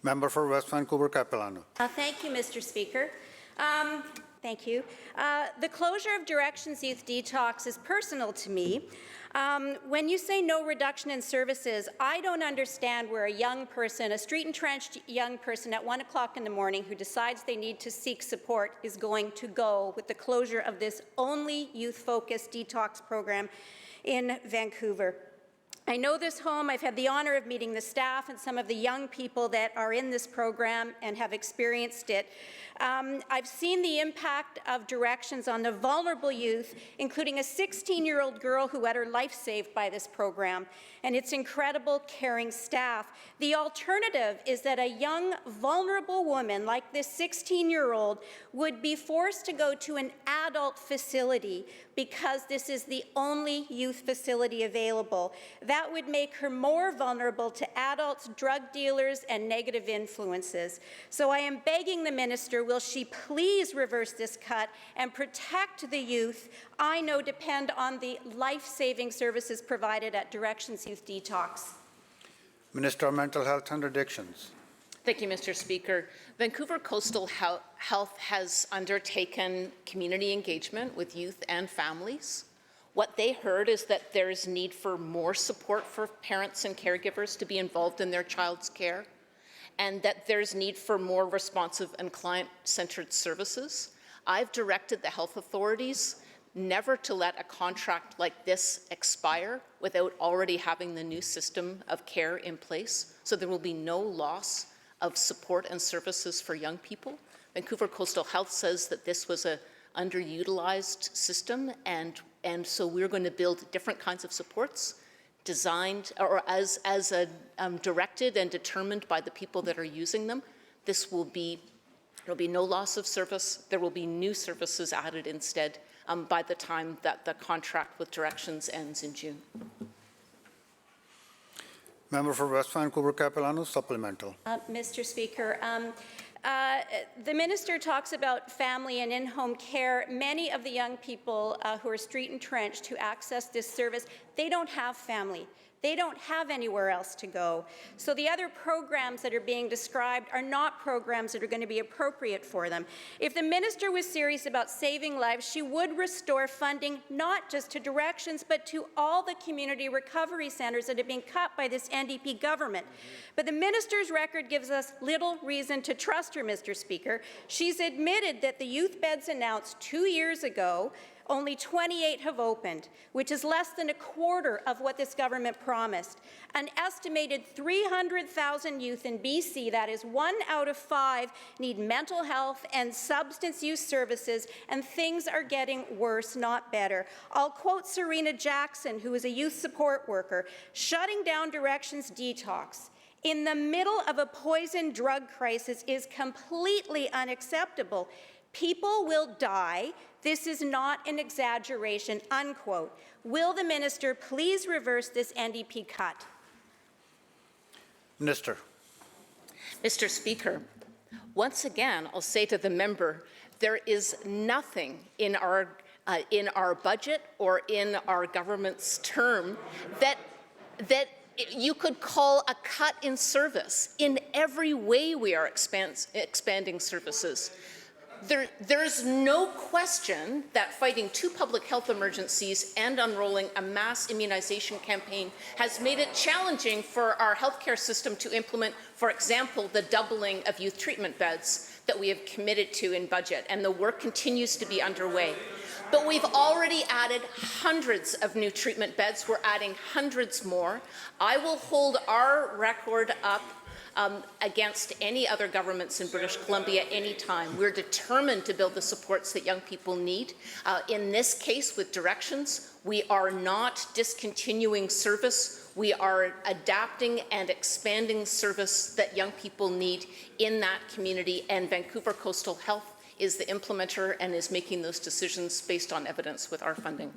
Member for West Vancouver Capilano. Thank you, Mr. Speaker. Thank you. The closure of Directions Youth Detox is personal to me. When you say no reduction in services, I don't understand where a young person, a street-entrenched young person at 1 o'clock in the morning who decides they need to seek support is going to go with the closure of this only youth-focused detox program in Vancouver. I know this home. I've had the honor of meeting the staff and some of the young people that are in this program and have experienced it. I've seen the impact of Directions on the vulnerable youth, including a 16-year-old girl who had her life saved by this program, and its incredible, caring staff. The alternative is that a young, vulnerable woman like this 16-year-old would be forced to go to an adult facility because this is the only youth facility available. That would make her more vulnerable to adults, drug dealers, and negative influences. So I am begging the minister, will she please reverse this cut and protect the youth I know depend on the life-saving services provided at Directions Youth Detox? Minister of Mental Health and Addictions. Thank you, Mr. Speaker. Vancouver Coastal Health has undertaken community engagement with youth and families. What they heard is that there is need for more support for parents and caregivers to be involved in their child's care, and that there's need for more responsive and client-centered services. I've directed the health authorities never to let a contract like this expire without already having the new system of care in place, so there will be no loss of support and services for young people. Vancouver Coastal Health says that this was an underutilized system, and so we're going to build different kinds of supports designed or as directed and determined by the people that are using them. There'll be no loss of service. There will be new services added instead by the time that the contract with Directions ends in June. Member for West Vancouver Capilano, supplemental. Mr. Speaker, the minister talks about family and in-home care. Many of the young people who are street-entrenched who access this service, they don't have family. They don't have anywhere else to go. So the other programs that are being described are not programs that are going to be appropriate for them. If the minister was serious about saving lives, she would restore funding not just to Directions, but to all the community recovery centres that have been cut by this NDP government. But the minister's record gives us little reason to trust her, Mr. Speaker. She's admitted that the youth beds announced 2 years ago, only 28 have opened, which is less than a quarter of what this government promised. An estimated 300,000 youth in BC, that is 1 out of 5, need mental health and substance use services, and things are getting worse, not better. I'll quote Serena Jackson, who is a youth support worker, shutting down Directions Detox in the middle of a poison drug crisis is completely unacceptable. People will die. This is not an exaggeration, unquote. Will the minister please reverse this NDP cut? Minister. Mr. Speaker, once again, I'll say to the member, there is nothing in our budget or in our government's term that you could call a cut in service. In every way we are expanding services. There's no question that fighting 2 public health emergencies and unrolling a mass immunization campaign has made it challenging for our healthcare system to implement, for example, the doubling of youth treatment beds that we have committed to in budget, and the work continues to be underway. But we've already added hundreds of new treatment beds. We're adding hundreds more. I will hold our record up against any other governments in British Columbia anytime. We're determined to build the supports that young people need. In this case with Directions, we are not discontinuing service. We are adapting and expanding service that young people need in that community, and Vancouver Coastal Health is the implementer and is making those decisions based on evidence with our funding.